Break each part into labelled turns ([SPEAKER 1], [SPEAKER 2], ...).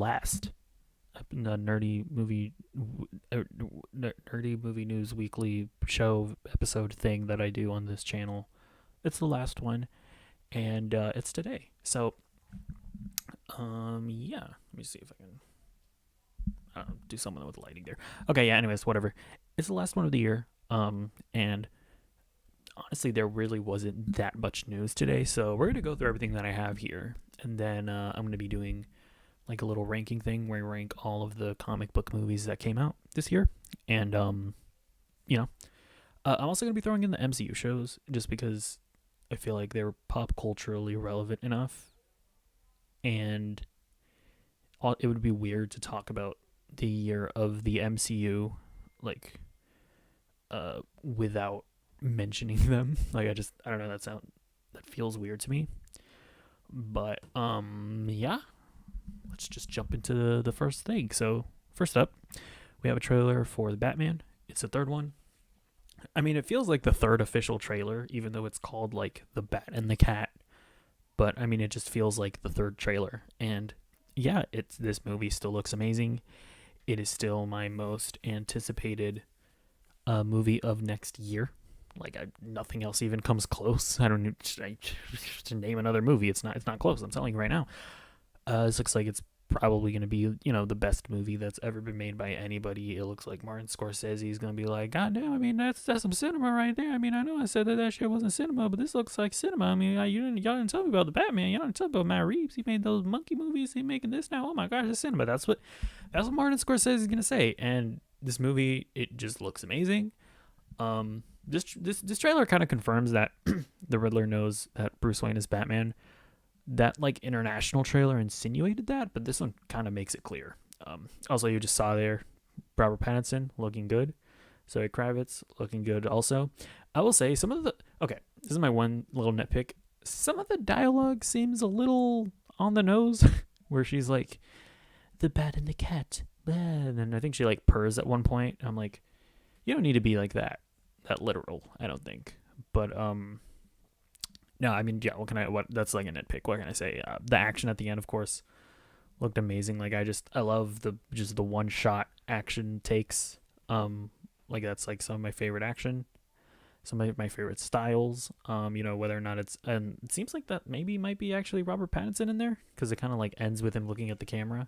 [SPEAKER 1] last nerdy movie news weekly show episode thing that I do on this channel. It's the last one, and it's today. So, yeah. Let me see if I can do something with lighting there. Okay, yeah. Anyways, whatever. It's the last one of the year. And honestly, there really wasn't that much news today. So we're gonna go through everything that I have here, and then I'm gonna be doing like a little ranking thing where I rank all of the comic book movies that came out this year, and you know, I'm also gonna be throwing in the MCU shows just because I feel like they're pop culturally relevant enough, and it would be weird to talk about the year of the MCU like without mentioning them. Like I don't know, that feels weird to me. But yeah, let's just jump into the first thing. So, first up, we have a trailer for the Batman. It's the third one. I mean, it feels like the third official trailer, even though it's called like The Bat and the Cat. But I mean, it just feels like the third trailer. And yeah, this movie still looks amazing. It is still my most anticipated movie of next year. Like nothing else even comes close. I don't to name another movie. It's not close. I'm telling you right now. This looks like it's probably going to be, the best movie that's ever been made by anybody. It looks like Martin Scorsese is going to be like, God damn, I mean, that's some cinema right there. I mean, I know I said that shit wasn't cinema, but this looks like cinema. I mean, y'all didn't tell me about the Batman. Y'all didn't tell me about Matt Reeves. He made those monkey movies. He making this now. Oh my gosh, it's cinema. That's what Martin Scorsese is going to say. And this movie, it just looks amazing. This trailer kind of confirms that the Riddler knows that Bruce Wayne is Batman. That like international trailer insinuated that, but this one kind of makes it clear. Also, you just saw there Robert Pattinson looking good, Zoe Kravitz looking good also. I will say this is my one little nitpick. Some of the dialogue seems a little on the nose, where she's like, the bat and the cat, and then I think she like purrs at one point. I'm like, you don't need to be like that literal, I don't think. But no, I mean, yeah, that's like a nitpick. What can I say? The action at the end, of course, looked amazing. Like I love the one shot action takes. Like that's like some of my favorite action, some of my favorite styles. Whether or not and it seems like that maybe might be actually Robert Pattinson in there, because it kind of like ends with him looking at the camera.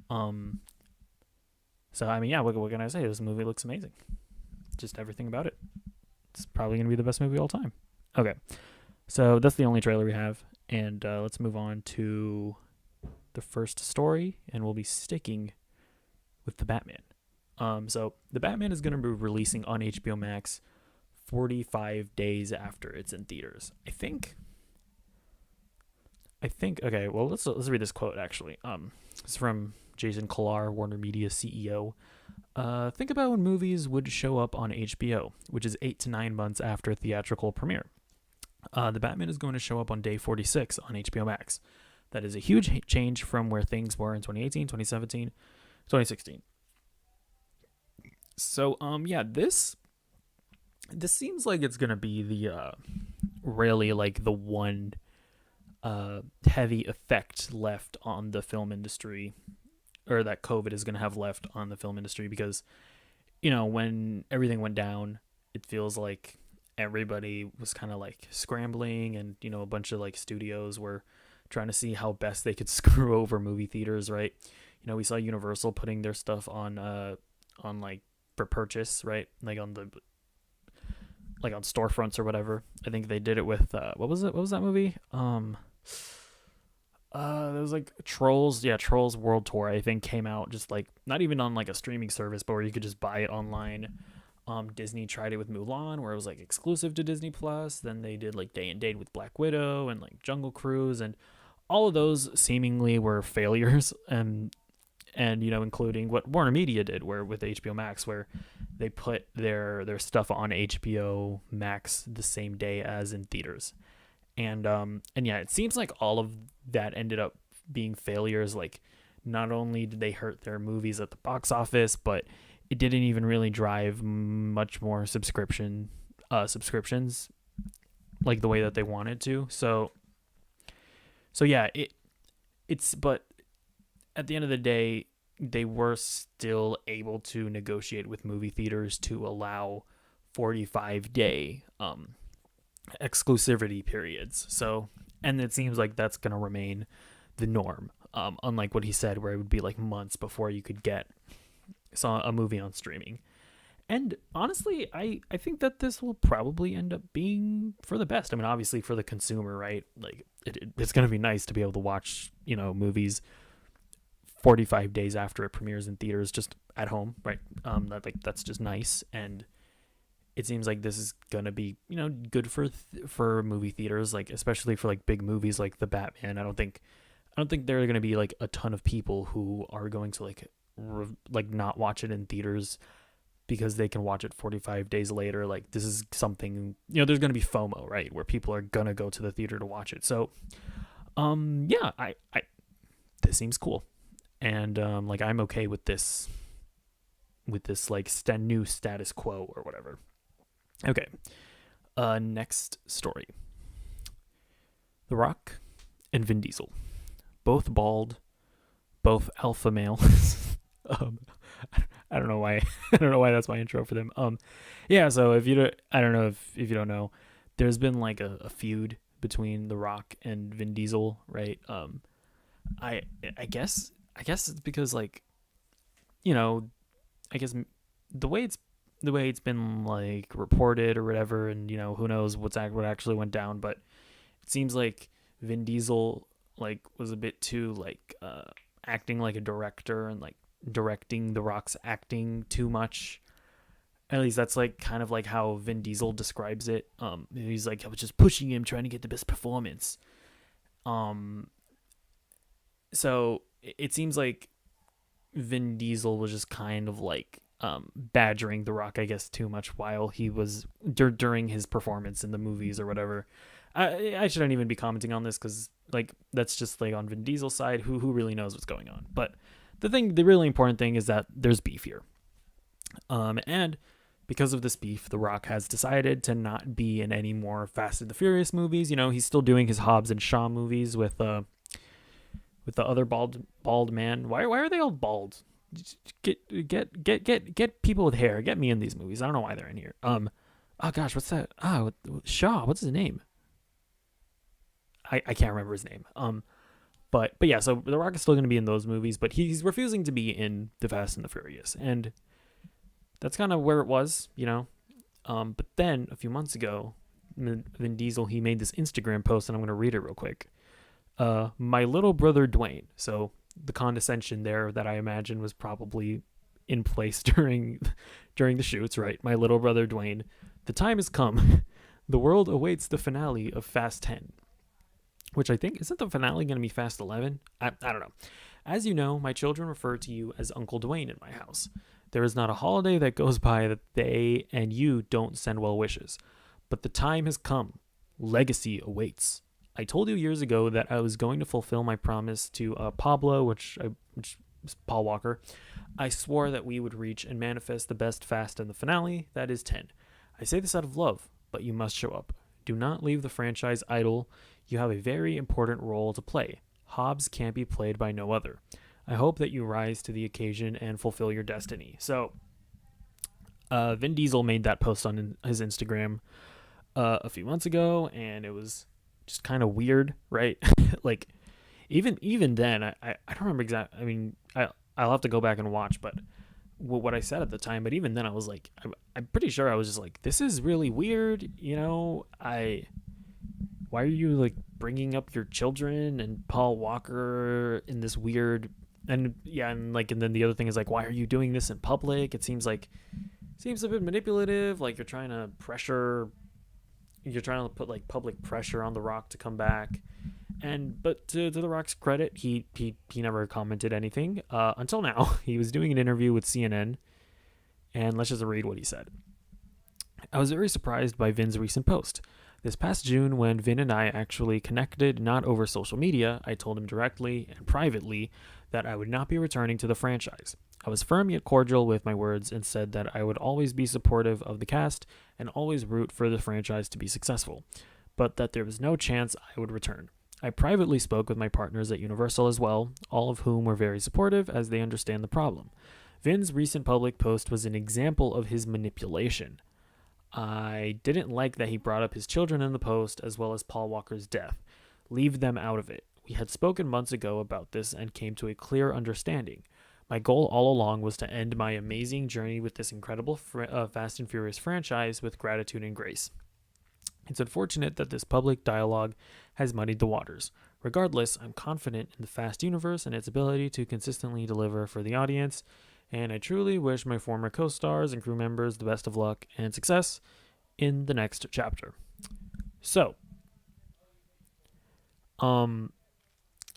[SPEAKER 1] So I mean, yeah, what can I say? This movie looks amazing. Just everything about it. It's probably gonna be the best movie of all time. Okay. So that's the only trailer we have, and let's move on to the first story, and we'll be sticking with the Batman. So the Batman is going to be releasing on HBO Max 45 days after it's in theaters. I think. Okay, well let's read this quote actually. It's from Jason Kilar, Warner Media CEO. Think about when movies would show up on HBO, which is 8 to 9 months after theatrical premiere. The Batman is going to show up on day 46 on HBO Max. That is a huge change from where things were in 2018, 2017, 2016. So, yeah, this seems like it's going to be the, really like the one, heavy effect left on the film industry, or that COVID is going to have left on the film industry, because, when everything went down, it feels like everybody was kind of like scrambling, and a bunch of like studios were trying to see how best they could screw over movie theaters, right? We saw Universal putting their stuff on like for purchase, right? Like on storefronts or whatever. I think they did it with what was that movie? There was like Trolls World Tour, I think, came out just like not even on like a streaming service, but where you could just buy it online. Disney tried it with Mulan, where it was like exclusive to Disney Plus. Then they did like Day and Date with Black Widow and like Jungle Cruise, and all of those seemingly were failures. And including what Warner Media did, where with HBO Max, where they put their stuff on HBO Max the same day as in theaters. And yeah, it seems like all of that ended up being failures. Like, not only did they hurt their movies at the box office, but it didn't even really drive much more subscriptions like the way that they wanted to. So yeah, but at the end of the day, they were still able to negotiate with movie theaters to allow 45-day exclusivity periods. So, and it seems like that's going to remain the norm. Unlike what he said, where it would be like months before you could get a movie on streaming. And honestly, I think that this will probably end up being for the best. I mean, obviously for the consumer, right? Like it's going to be nice to be able to watch, movies 45 days after it premieres in theaters just at home, right? That's just nice. And it seems like this is going to be, good for movie theaters, like especially for like big movies like the Batman. I don't think there are going to be like a ton of people who are going to like not watch it in theaters because they can watch it 45 days later. Like this is something, there's going to be FOMO, right? Where people are going to go to the theater to watch it. So, yeah, I this seems cool. And, like I'm okay with this like new status quo or whatever. Okay. Next story. The Rock and Vin Diesel. Both bald, both alpha male. I don't know why. I don't know why that's my intro for them. Yeah. So I don't know if you don't know, there's been like a feud between The Rock and Vin Diesel, right? I guess it's because like, I guess the way it's been like reported or whatever, and who knows what actually went down, but it seems like Vin Diesel like was a bit too like acting like a director and like directing The Rock's acting too much. At least that's like kind of like how Vin Diesel describes it. He's like, I was just pushing him, trying to get the best performance. So it seems like Vin Diesel was just kind of like badgering The Rock, I guess, too much while he was during his performance in the movies or whatever. I shouldn't even be commenting on this because like that's just like on Vin Diesel's side. Who really knows what's going on? But the really important thing is that there's beef here. And because of this beef, The Rock has decided to not be in any more Fast and the Furious movies. He's still doing his Hobbs and Shaw movies with the other bald man. Why are they all bald? Get people with hair. Get me in these movies. I don't know why they're in here. Oh gosh, what's that? Shaw. What's his name? I can't remember his name. But yeah, so The Rock is still going to be in those movies, but he's refusing to be in the Fast and the Furious, and that's kind of where it was, But then a few months ago, Vin Diesel, he made this Instagram post, and I'm going to read it real quick. My little brother Dwayne. So the condescension there that I imagine was probably in place during the shoots, right? My little brother Dwayne. The time has come. The world awaits the finale of Fast 10. Which I think, isn't the finale going to be Fast 11? I don't know. As you know, my children refer to you as Uncle Dwayne in my house. There is not a holiday that goes by that they and you don't send well wishes. But the time has come. Legacy awaits. I told you years ago that I was going to fulfill my promise to Pablo, which is Paul Walker. I swore that we would reach and manifest the best Fast in the finale, that is 10. I say this out of love, but you must show up. Do not leave the franchise idle. You have a very important role to play. Hobbs can't be played by no other. I hope that you rise to the occasion and fulfill your destiny. So, Vin Diesel made that post on his Instagram a few months ago, and it was just kind of weird, right? Like, even then, I don't remember exactly. I mean, I'll have to go back and watch, but what I said at the time. But even then, I was like, I'm pretty sure I was just like, this is really weird. Why are you like bringing up your children and Paul Walker in this weird, and yeah, and then the other thing is like, why are you doing this in public? It seems a bit manipulative. Like you're trying to put like public pressure on The Rock to come back. But to The Rock's credit, he never commented anything until now. He was doing an interview with CNN, and let's just read what he said. I was very surprised by Vin's recent post. This past June, when Vin and I actually connected, not over social media, I told him directly and privately that I would not be returning to the franchise. I was firm yet cordial with my words and said that I would always be supportive of the cast and always root for the franchise to be successful, but that there was no chance I would return. I privately spoke with my partners at Universal as well, all of whom were very supportive as they understand the problem. Vin's recent public post was an example of his manipulation. I didn't like that he brought up his children in the post as well as Paul Walker's death. Leave them out of it. We had spoken months ago about this and came to a clear understanding. My goal all along was to end my amazing journey with this incredible Fast and Furious franchise with gratitude and grace. It's unfortunate that this public dialogue has muddied the waters. Regardless, I'm confident in the Fast universe and its ability to consistently deliver for the audience, and I truly wish my former co-stars and crew members the best of luck and success in the next chapter. So,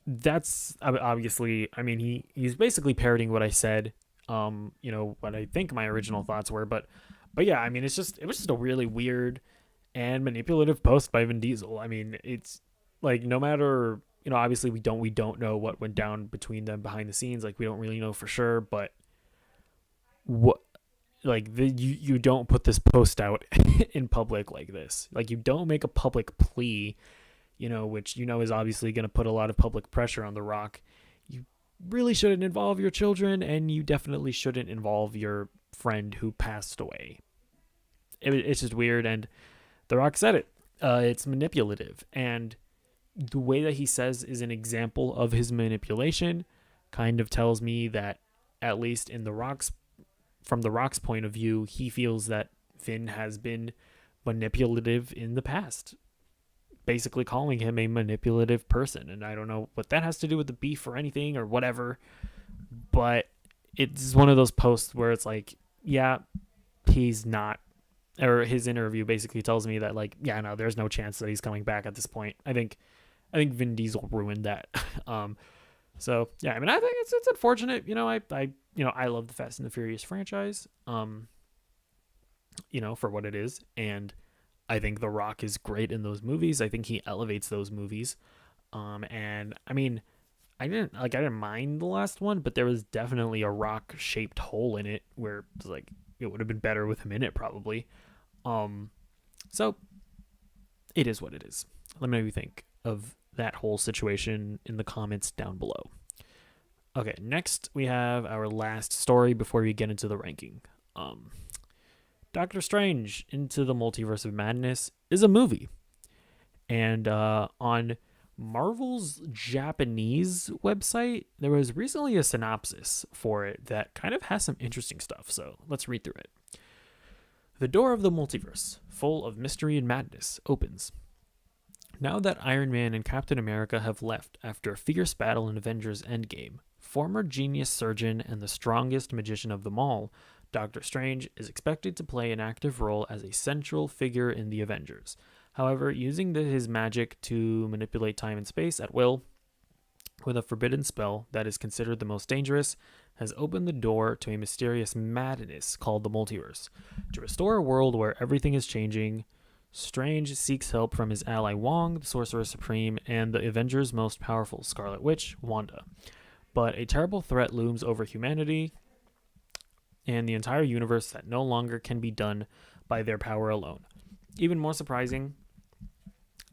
[SPEAKER 1] that's obviously, I mean, he's basically parroting what I said, what I think my original thoughts were, but yeah, I mean, it was just a really weird and manipulative post by Vin Diesel. I mean, it's like, no matter, obviously we don't know what went down between them behind the scenes. Like, we don't really know for sure, but what, like, you don't put this post out in public like this. Like, you don't make a public plea, which is obviously going to put a lot of public pressure on The Rock. You really shouldn't involve your children, and you definitely shouldn't involve your friend who passed away. It's just weird, and The Rock said it. It's manipulative, and the way that he says is an example of his manipulation kind of tells me that, at least from The Rock's point of view, he feels that Vin has been manipulative in the past, basically calling him a manipulative person. And I don't know what that has to do with the beef or anything or whatever, but it's one of those posts where it's like, yeah, he's not, or his interview basically tells me that, like, yeah, no, there's no chance that he's coming back at this point. I think Vin Diesel ruined that. So yeah, I mean, I think it's unfortunate. I love the Fast and the Furious franchise, for what it is, and I think The Rock is great in those movies. I think he elevates those movies. And I mean, I didn't mind the last one, but there was definitely a rock-shaped hole in it where it's like it would have been better with him in it probably. So it is what it is. Let me know what you think of that whole situation in the comments down below. Okay, next we have our last story before we get into the ranking. Doctor Strange Into the Multiverse of Madness is a movie. And on Marvel's Japanese website, there was recently a synopsis for it that kind of has some interesting stuff. So let's read through it. The door of the multiverse, full of mystery and madness, opens. Now that Iron Man and Captain America have left after a fierce battle in Avengers Endgame, former genius surgeon and the strongest magician of them all, Doctor Strange is expected to play an active role as a central figure in the Avengers. However, using his magic to manipulate time and space at will, with a forbidden spell that is considered the most dangerous, has opened the door to a mysterious madness called the multiverse. To restore a world where everything is changing, Strange seeks help from his ally Wong, the Sorcerer Supreme, and the Avengers' most powerful Scarlet Witch, Wanda. But a terrible threat looms over humanity and the entire universe that no longer can be done by their power alone. Even more surprising,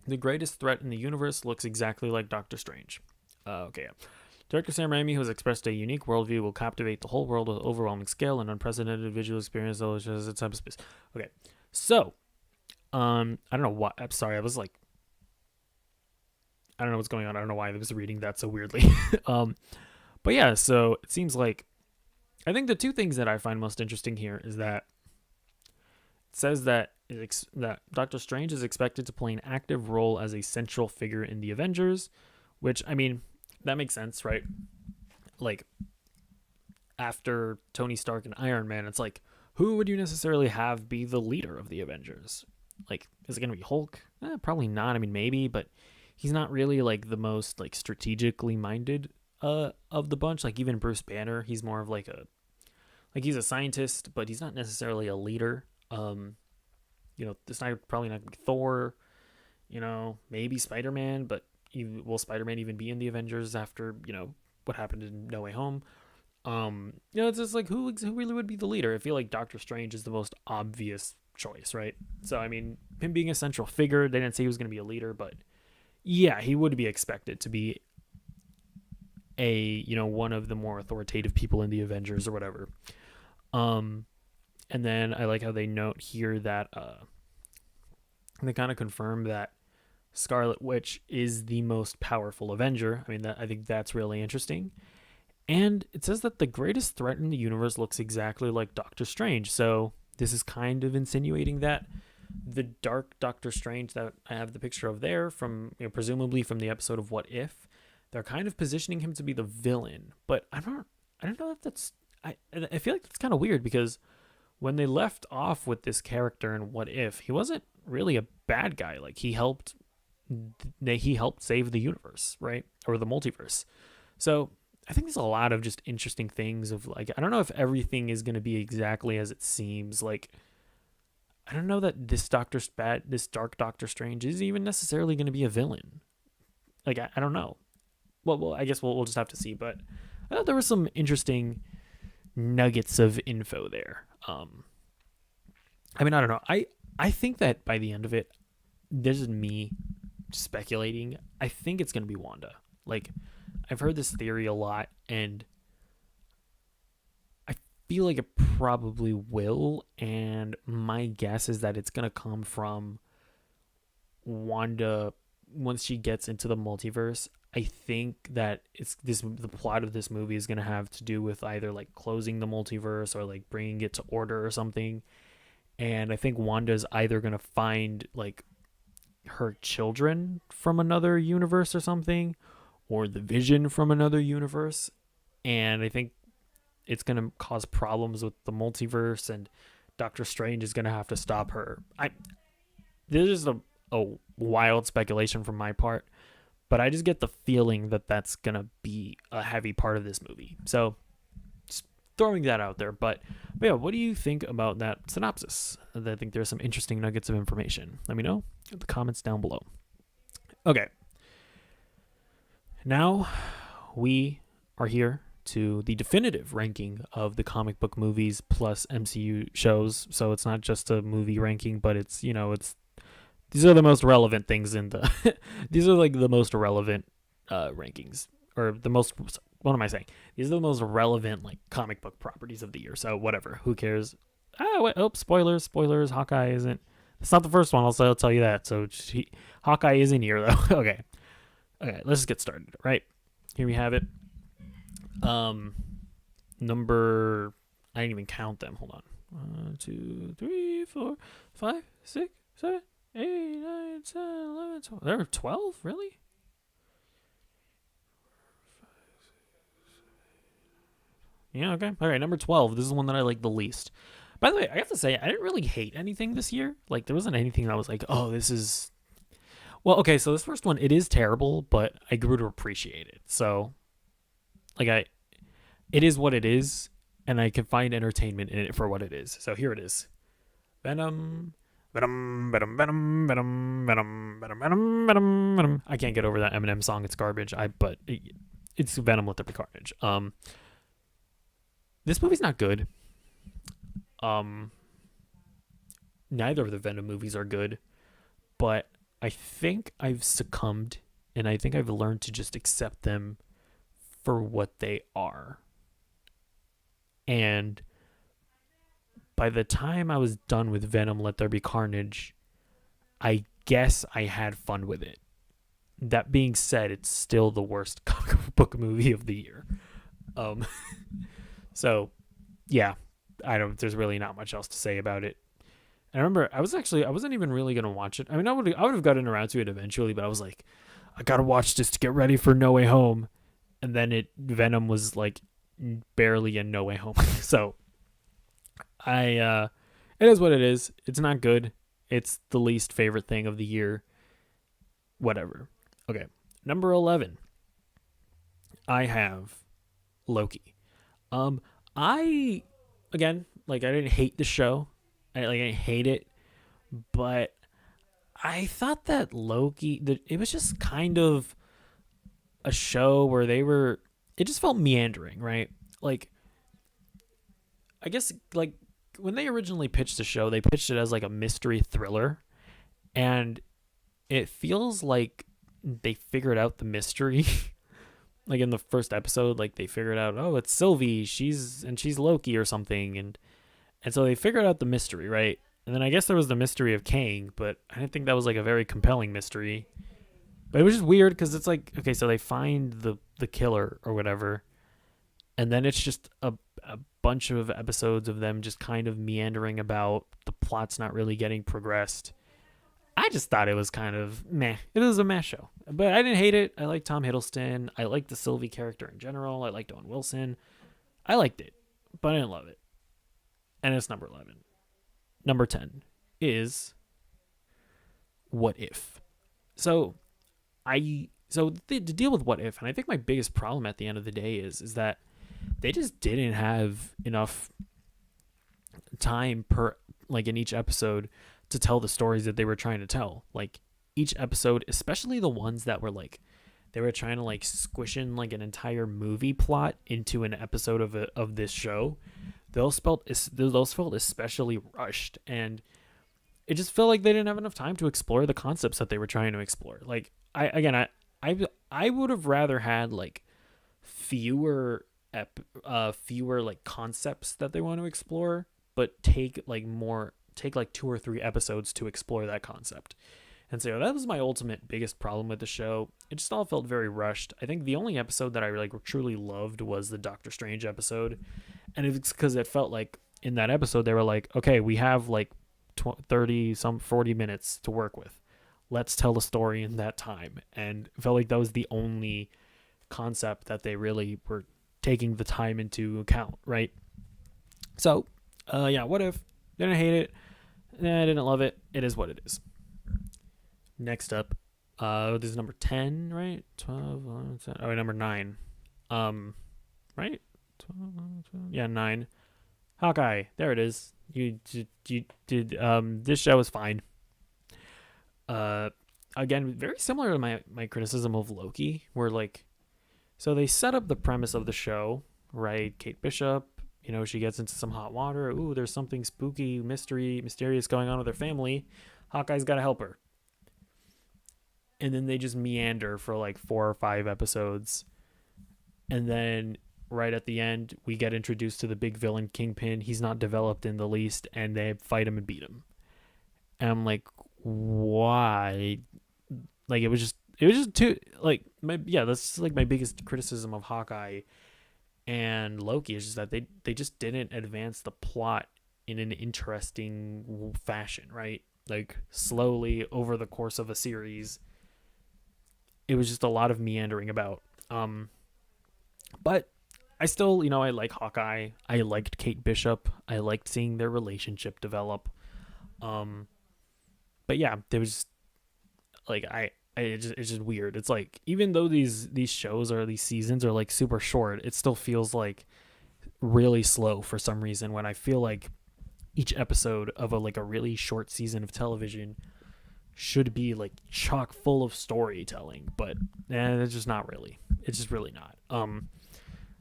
[SPEAKER 1] the greatest threat in the universe looks exactly like Doctor Strange. Director Sam Raimi, who has expressed a unique worldview, will captivate the whole world with overwhelming scale and unprecedented visual experience as a type of space. Okay, so I don't know what. I'm sorry. I was like, I don't know what's going on. I don't know why I was reading that so weirdly. But yeah, so it seems like, I think the two things that I find most interesting here is that it says that Doctor Strange is expected to play an active role as a central figure in the Avengers, which, I mean, that makes sense, right? Like, after Tony Stark and Iron Man, it's like, who would you necessarily have be the leader of the Avengers? Like, is it going to be Hulk? Probably not. I mean, maybe, but he's not really, like, the most, like, strategically minded of the bunch. Like, even Bruce Banner, he's more of like he's a scientist, but he's not necessarily a leader. This night probably not gonna be Thor, maybe Spider-Man, but will Spider-Man even be in the Avengers after, what happened in No Way Home? It's just like, who really would be the leader? I feel like Doctor Strange is the most obvious choice, right? So, I mean, him being a central figure, they didn't say he was going to be a leader, but yeah, he would be expected to be a, one of the more authoritative people in the Avengers or whatever. Um, and then I like how they note here that they kind of confirm that Scarlet Witch is the most powerful Avenger. I mean, I think that's really interesting. And it says that the greatest threat in the universe looks exactly like Doctor Strange. So this is kind of insinuating that the dark Doctor Strange that I have the picture of there, from presumably from the episode of What If, they're kind of positioning him to be the villain. But I don't know if that's I feel like that's kind of weird because when they left off with this character in What If, he wasn't really a bad guy. Like he helped save the universe, right? Or the multiverse. So I think there's a lot of just interesting things of like, I don't know if everything is going to be exactly as it seems. Like, I don't know that this this dark Doctor Strange is even necessarily going to be a villain. Like, I don't know. Well, I guess we'll just have to see. But I thought there was some interesting nuggets of info there. I mean, I don't know. I think that by the end of it, this is me speculating. I think it's gonna be Wanda. Like, I've heard this theory a lot, and I feel like it probably will. And my guess is that it's gonna come from Wanda once she gets into the multiverse. I think that the plot of this movie is gonna have to do with either like closing the multiverse or like bringing it to order or something. And I think Wanda's either gonna find like her children from another universe or something, or the Vision from another universe. And I think it's gonna cause problems with the multiverse, and Doctor Strange is gonna have to stop her. This is a wild speculation from my part, but I just get the feeling that that's gonna be a heavy part of this movie. So just throwing that out there. But yeah, what do you think about that synopsis? I think there's some interesting nuggets of information. Let me know in the comments down below. Okay. Now we are here to the definitive ranking of the comic book movies plus MCU shows. So it's not just a movie ranking, but it's these are the most relevant things in the these are like the most relevant rankings, or the most, what am I saying? These are the most relevant like comic book properties of the year. So whatever, who cares? Spoilers. Hawkeye isn't. It's not the first one. I'll tell you that. So Hawkeye is in here though. Okay, let's just get started. Right, here we have it. Number, I didn't even count them. Hold on. 1, 2, 3, 4, 5, 6, 7, 8, 9, 10, 11, 12. There were 12? Really? Yeah, okay. All right, number 12. This is the one that I like the least. By the way, I have to say, I didn't really hate anything this year. Like, there wasn't anything that was like, oh, this is... Well, okay, so this first one, it is terrible, but I grew to appreciate it. So, like, it is what it is, and I can find entertainment in it for what it is. So here it is. Venom... Venom. I can't get over that Eminem song. It's garbage. But it's Venom Let There Be Carnage. This movie's not good. Neither of the Venom movies are good, but I think I've succumbed, and I think I've learned to just accept them for what they are. And by the time I was done with Venom Let There Be Carnage, I guess I had fun with it. That being said, it's still the worst comic book movie of the year. So, yeah, there's really not much else to say about it. And I remember I wasn't even really going to watch it. I mean, I would have gotten around to it eventually, but I was like, I got to watch this to get ready for No Way Home. And then Venom was like barely in No Way Home. So, it is what it is. It's not good. It's the least favorite thing of the year. Whatever. Okay. Number 11. I have Loki. I didn't hate the show. I didn't hate it, but I thought that it was just kind of a show where it just felt meandering, right? Like, I guess, like, when they originally pitched the show, they pitched it as like a mystery thriller, and it feels like they figured out the mystery. Like in the first episode, like they figured out, oh, it's Sylvie, she's Loki or something, and so they figured out the mystery, right? And then I guess there was the mystery of Kang, but I didn't think that was like a very compelling mystery. But it was just weird because it's like, okay, so they find the killer or whatever, and then it's just a bunch of episodes of them just kind of meandering about. The plot's not really getting progressed. I just thought it was kind of meh. It was a meh show, but I didn't hate it. I like Tom Hiddleston. I like the Sylvie character in general. I liked Owen Wilson. I liked it, but I didn't love it. And it's number 11. Number 10 is What If. So to deal with What If, and I think my biggest problem at the end of the day is that they just didn't have enough time per like in each episode to tell the stories that they were trying to tell. Like each episode, especially the ones that were like they were trying to like squish in like an entire movie plot into an episode of this show. Those felt especially rushed, and it just felt like they didn't have enough time to explore the concepts that they were trying to explore. Like I would have rather had like fewer like concepts that they want to explore, but take like 2 or 3 episodes to explore that concept. And so that was my ultimate biggest problem with the show. It just all felt very rushed. I think the only episode that I like truly loved was the Doctor Strange episode, and it's because it felt like in that episode they were like, okay, we have like 40 minutes to work with. Let's tell the story in that time. And it felt like that was the only concept that they really were taking the time into account, right? So, What If? Didn't hate it. I didn't love it. It is what it is. Next up, this is number 10, right? 12, 11, 10. Oh, number 9. Right? 12, 12, yeah, 9. Hawkeye. There it is. You did. This show is fine. Again, very similar to my criticism of Loki, where like, so they set up the premise of the show, right? Kate Bishop, she gets into some hot water. Ooh, there's something spooky, mysterious going on with her family. Hawkeye's got to help her. And then they just meander for like 4 or 5 episodes. And then right at the end, we get introduced to the big villain, Kingpin. He's not developed in the least, and they fight him and beat him. And I'm like, why? Like, it was just too, like, that's like my biggest criticism of Hawkeye and Loki is just that they just didn't advance the plot in an interesting fashion, right? Like, slowly over the course of a series, it was just a lot of meandering about. But I still, I like Hawkeye. I liked Kate Bishop. I liked seeing their relationship develop. But yeah, there was like it's just weird. It's like, even though these shows or these seasons are like super short, it still feels like really slow for some reason, when I feel like each episode of a really short season of television should be like chock full of storytelling, but it's just not really. It's just really not.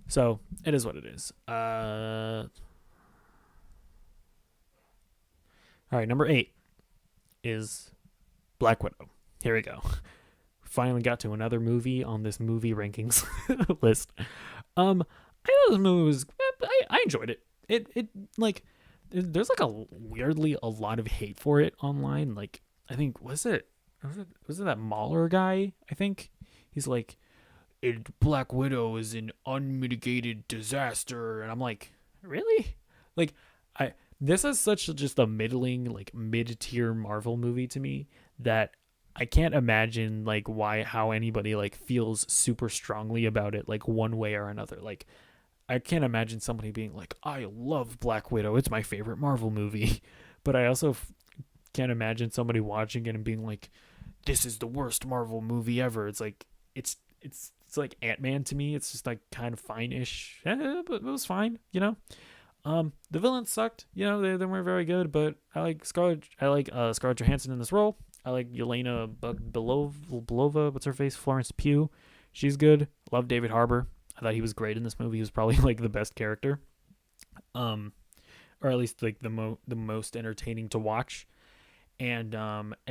[SPEAKER 1] So it is what it is. All right, number 8 is Black Widow. Here we go. Finally got to another movie on this movie rankings list. I thought this movie was. I enjoyed it. It like, there's like weirdly a lot of hate for it online. Like, I think was it that Mahler guy? I think he's like, Black Widow is an unmitigated disaster, and I'm like, really? Like, this is such just a middling, like mid-tier Marvel movie to me that I can't imagine like how anybody like feels super strongly about it, like one way or another. Like, I can't imagine somebody being like, I love Black Widow, it's my favorite Marvel movie. But I also can't imagine somebody watching it and being like, this is the worst Marvel movie ever. It's like, it's like Ant-Man to me. It's just like kind of fine-ish, but it was fine, The villains sucked, they weren't very good, but I like Scarlett Johansson in this role. I like Yelena Belova, what's her face? Florence Pugh. She's good. Love David Harbour. I thought he was great in this movie. He was probably like the best character. Or at least like the most entertaining to watch. And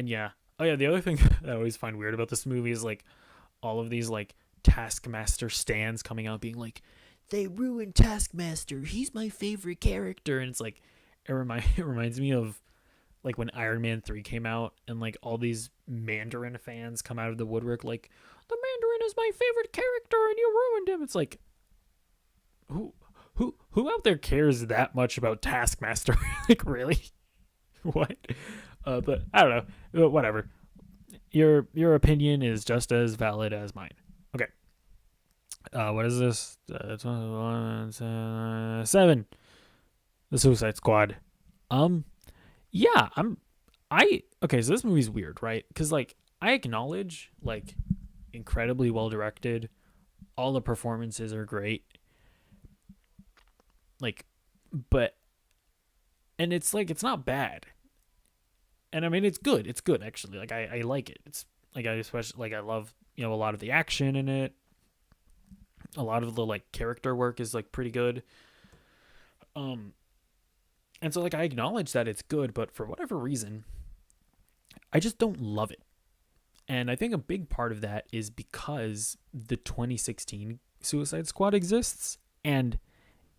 [SPEAKER 1] yeah, Oh yeah, the other thing that I always find weird about this movie is like all of these like Taskmaster stands coming out being like, they ruined Taskmaster. He's my favorite character, and it's like it reminds me of like when Iron Man 3 came out and like all these Mandarin fans come out of the woodwork like, the Mandarin is my favorite character and you ruined him. It's like, who out there cares that much about Taskmaster? Like, really? What? But I don't know. Whatever. Your opinion is just as valid as mine. Okay. What is this? 7. The Suicide Squad. Yeah, okay, so this movie's weird, right? Because like I acknowledge like incredibly well directed, all the performances are great, like, but and it's like it's not bad, and I mean it's good actually. Like I like it. It's like I especially like I love a lot of the action in it. A lot of the like character work is like pretty good. And so like I acknowledge that it's good, but for whatever reason, I just don't love it. And I think a big part of that is because the 2016 Suicide Squad exists, and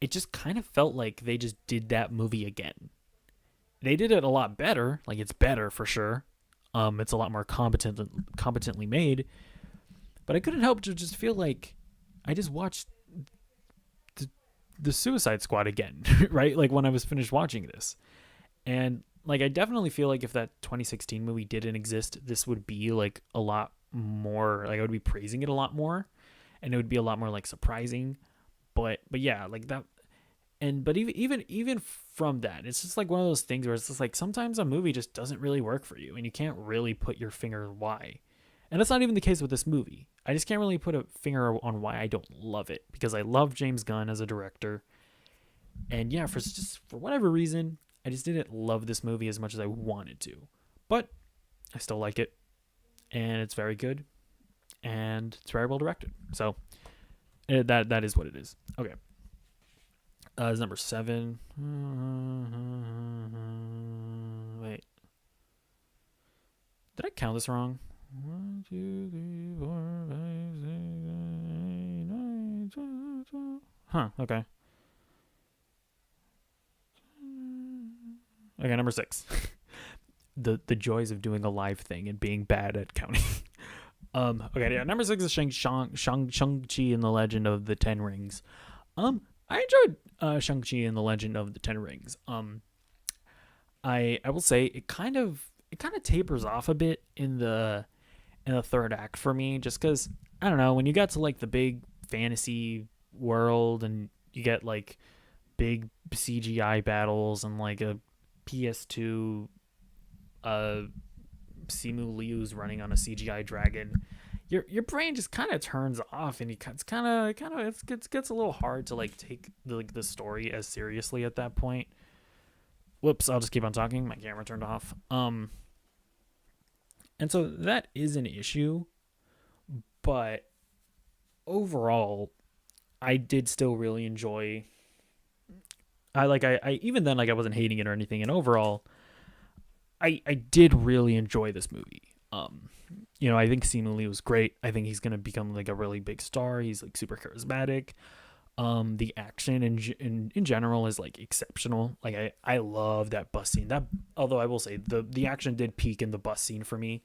[SPEAKER 1] it just kind of felt like they just did that movie again. They did it a lot better, like it's better for sure. It's a lot more competently made, but I couldn't help to just feel like I just watched the Suicide Squad again, right? Like when I was finished watching this. And like I definitely feel like if that 2016 movie didn't exist, this would be like a lot more, like I would be praising it a lot more, and it would be a lot more like surprising. But yeah, like that. And but even from that, it's just like one of those things where it's just like sometimes a movie just doesn't really work for you and you can't really put your finger why. And that's not even the case with this movie. I just can't really put a finger on why I don't love it, because I love James Gunn as a director. And yeah, for whatever reason, I just didn't love this movie as much as I wanted to. But I still like it, and it's very good, and it's very well directed. So that is what it is. Okay. It's number 7. Wait. Did I count this wrong? 1, 2, 3, 4, 5, 6, 7, 8, 9, 10. Huh, okay. Okay, number 6. the joys of doing a live thing and being bad at counting. Okay, yeah, number 6 is Shang-Chi and the Legend of the Ten Rings. I enjoyed Shang-Chi and the Legend of the Ten Rings. I will say it kind of tapers off a bit in the third act for me, just because I don't know, when you got to like the big fantasy world and you get like big CGI battles and like a PS2 Simu Liu's running on a CGI dragon, your brain just kind of turns off, and it gets a little hard to like take the story as seriously at that point. Whoops, I'll just keep on talking. My camera turned off. And so that is an issue, but overall, I did still really enjoy. I even then, like, I wasn't hating it or anything, and overall, I did really enjoy this movie. I think Simu Liu was great. I think he's gonna become like a really big star. He's like super charismatic. The action in general is like exceptional. Like I love that bus scene. That, although I will say the action did peak in the bus scene for me.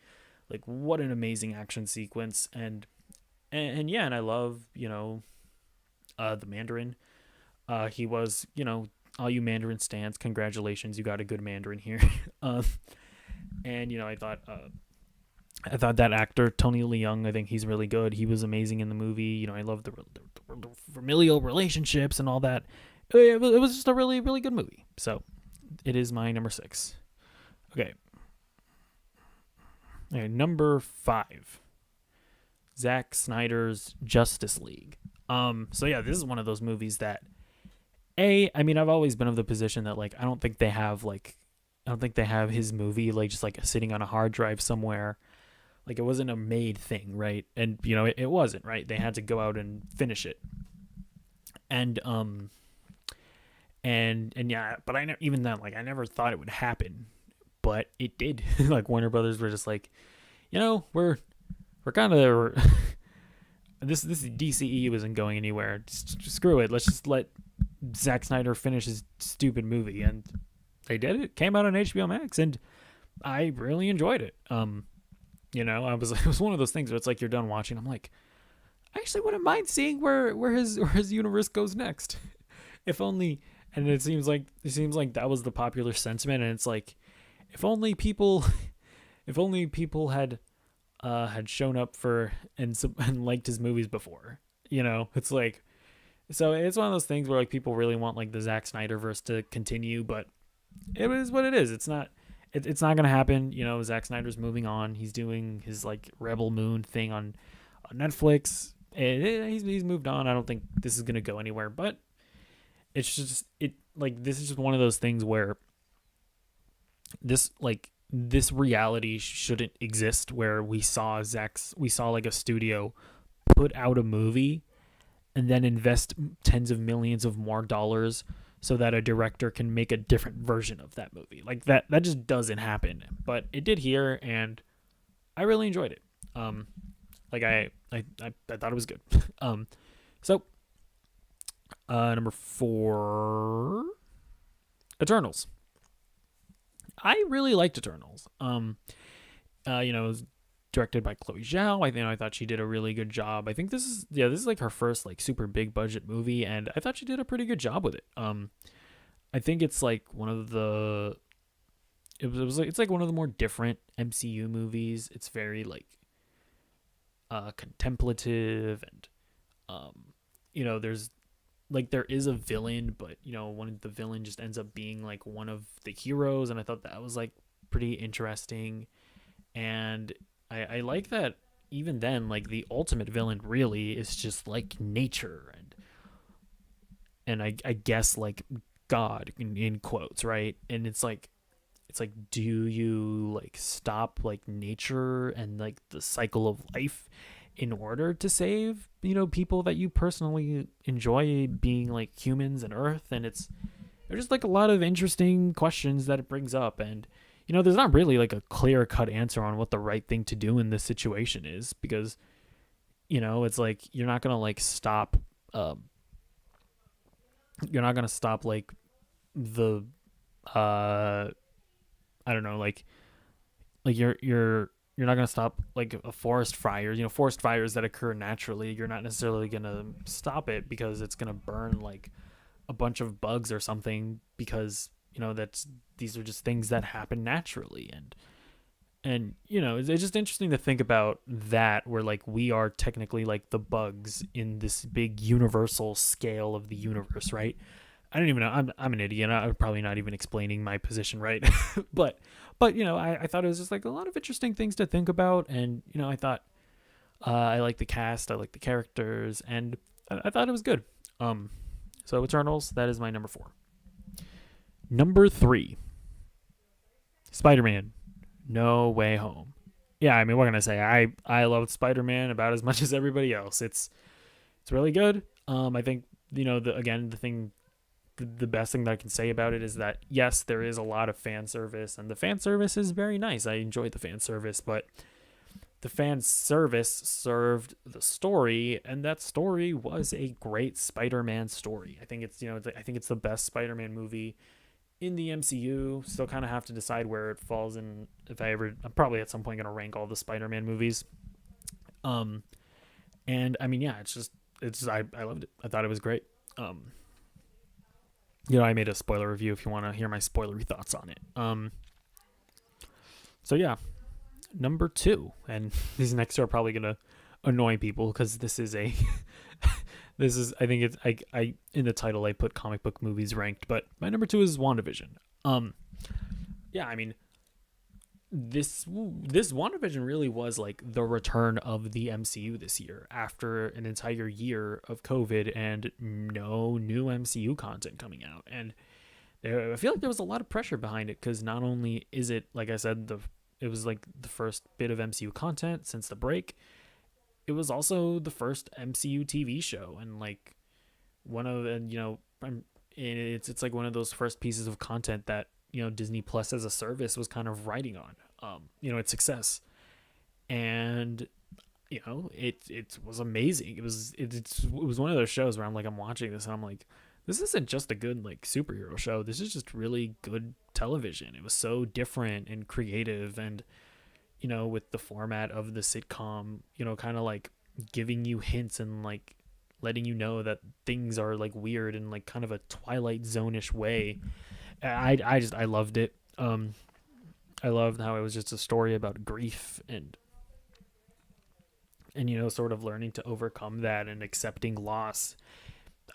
[SPEAKER 1] Like, what an amazing action sequence. And yeah, and I love the Mandarin. He was, all you Mandarin stans, congratulations, you got a good Mandarin here. And I thought that actor Tony Leung, I think he's really good. He was amazing in the movie. I love the familial relationships and all that. It was just a really, really good movie. So it is my number 6. Okay. Number 5. Zack Snyder's Justice League. So yeah, this is one of those movies that I mean, I've always been of the position that like I don't think they have his movie like just like sitting on a hard drive somewhere. Like, it wasn't a made thing, right? And it wasn't, right? They had to go out and finish it. And yeah, but even then, like, I never thought it would happen. but it did. Like Warner Brothers were just like, we're kind of this DCEU isn't going anywhere. Just screw it. Let's just let Zack Snyder finish his stupid movie, and they did it. Came out on HBO Max, and I really enjoyed it. I was it was one of those things where it's like you're done watching. I'm like, I actually wouldn't mind seeing where his universe goes next, if only. And it seems like that was the popular sentiment, and it's like, if only people, if only people had shown up for and liked his movies before. It's like, so it's one of those things where like people really want like the Zack Snyderverse to continue, but it is what it is. It's not. It's not gonna happen. Zack Snyder's moving on. He's doing his like Rebel Moon thing on Netflix. He's moved on. I don't think this is gonna go anywhere. But it's just this is just one of those things where this reality shouldn't exist, where we saw like a studio put out a movie and then invest tens of millions of more dollars so that a director can make a different version of that movie. Like that just doesn't happen. But it did here, and I really enjoyed it. I thought it was good. So number 4, Eternals. I really liked Eternals. It was directed by Chloe Zhao. I thought she did a really good job. I think this is like her first like super big budget movie, and I thought she did a pretty good job with it. I think it's like one of the it's like one of the more different MCU movies. It's very like contemplative, and there's like there is a villain, but one of the villain just ends up being like one of the heroes, and I thought that was like pretty interesting. And I like that even then, like the ultimate villain really is just like nature and I guess like God in quotes, right? And it's like do you like stop like nature and like the cycle of life in order to save people that you personally enjoy being like humans and Earth? And there's just like a lot of interesting questions that it brings up, and there's not really like a clear-cut answer on what the right thing to do in this situation is, because, it's like you're not going to like stop like the I don't know, like you're not going to stop like a forest fire, forest fires that occur naturally. You're not necessarily going to stop it because it's going to burn like a bunch of bugs or something, because these are just things that happen naturally. And it's just interesting to think about that, where like we are technically like the bugs in this big universal scale of the universe, right? I don't even know. I'm an idiot. I'm probably not even explaining my position right. but I thought it was just like a lot of interesting things to think about, and I thought I like the cast, I like the characters, and I thought it was good. So Eternals, that is my number 4. Number 3, Spider-Man, No Way Home. Yeah, I mean, what can I say? I loved Spider-Man about as much as everybody else. It's really good. I think the best thing that I can say about it is that yes, there is a lot of fan service, and the fan service is very nice. I enjoyed the fan service, but the fan service served the story, and that story was a great Spider-Man story. I think it's I think it's the best Spider-Man movie in the MCU. Still kind of have to decide where it falls in. I'm probably at some point going to rank all the Spider-Man movies. And I mean, yeah, I loved it. I thought it was great. I made a spoiler review if you want to hear my spoilery thoughts on it. So yeah, number 2, and these next two are probably going to annoy people because this is I think it's I in the title I put comic book movies ranked, but my number 2 is WandaVision. Yeah, I mean, this WandaVision really was like the return of the MCU this year after an entire year of COVID and no new MCU content coming out. And I feel like there was a lot of pressure behind it, because not only is it, like I said, it was like the first bit of MCU content since the break, it was also the first MCU TV show, and like it's like one of those first pieces of content that Disney Plus as a service was kind of riding on, its success. And it was amazing. It was one of those shows where I'm watching this and I'm like, this isn't just a good like superhero show. This is just really good television. It was so different and creative, and with the format of the sitcom, kind of like giving you hints and like letting you know that things are like weird in like kind of a Twilight Zone-ish way. I loved it. I loved how it was just a story about grief and sort of learning to overcome that and accepting loss.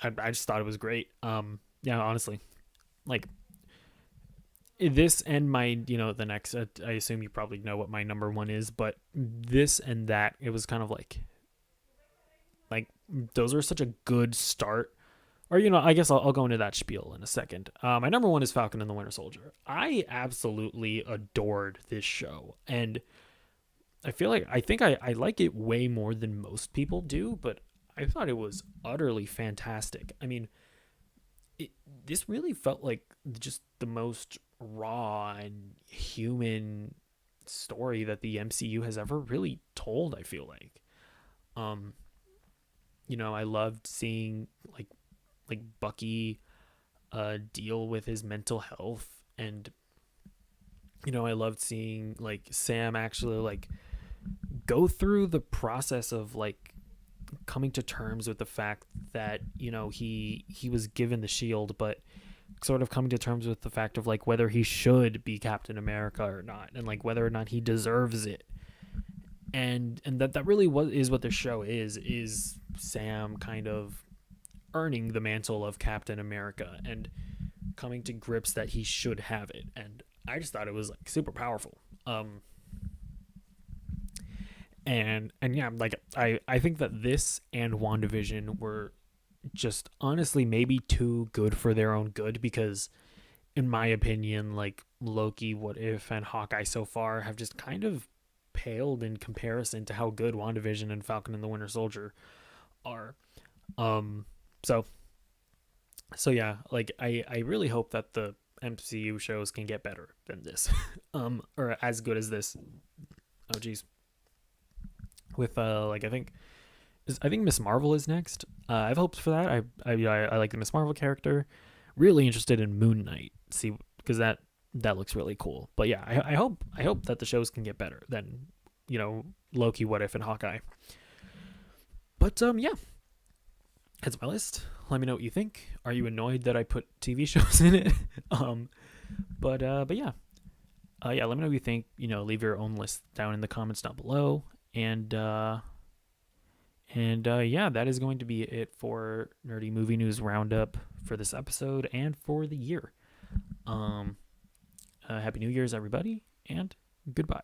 [SPEAKER 1] I just thought it was great. Yeah, honestly, like this and my the next. I assume you probably know what my number one is, but this and that, it was kind of like those are such a good start. Or I guess I'll go into that spiel in a second. My number one is Falcon and the Winter Soldier. I absolutely adored this show, and I think I like it way more than most people do, but I thought it was utterly fantastic. I mean, this really felt like just the most raw and human story that the MCU has ever really told, I feel like. Um, I loved seeing like Bucky deal with his mental health, and I loved seeing like Sam actually like go through the process of like coming to terms with the fact that he was given the shield, but sort of coming to terms with the fact of like whether he should be Captain America or not, and like whether or not he deserves it. And that really is what the show is Sam kind of earning the mantle of Captain America and coming to grips that he should have it. And I just thought it was like super powerful. And yeah, like I think that this and WandaVision were just honestly maybe too good for their own good, because in my opinion, like Loki, What If, and Hawkeye so far have just kind of paled in comparison to how good WandaVision and Falcon and the Winter Soldier are. So yeah, like I really hope that the MCU shows can get better than this, or as good as this. Oh geez. With like I think Miss Marvel is next. I have hopes for that. I like the Miss Marvel character. Really interested in Moon Knight. See, because that looks really cool. But yeah, I hope that the shows can get better than Loki, What If, and Hawkeye. But yeah, that's my list. Let me know what you think. Are you annoyed that I put TV shows in it? But yeah. Yeah, let me know what you think. Leave your own list down in the comments down below. And yeah, that is going to be it for Nerdy Movie News Roundup for this episode and for the year. Happy New Year's, everybody, and goodbye.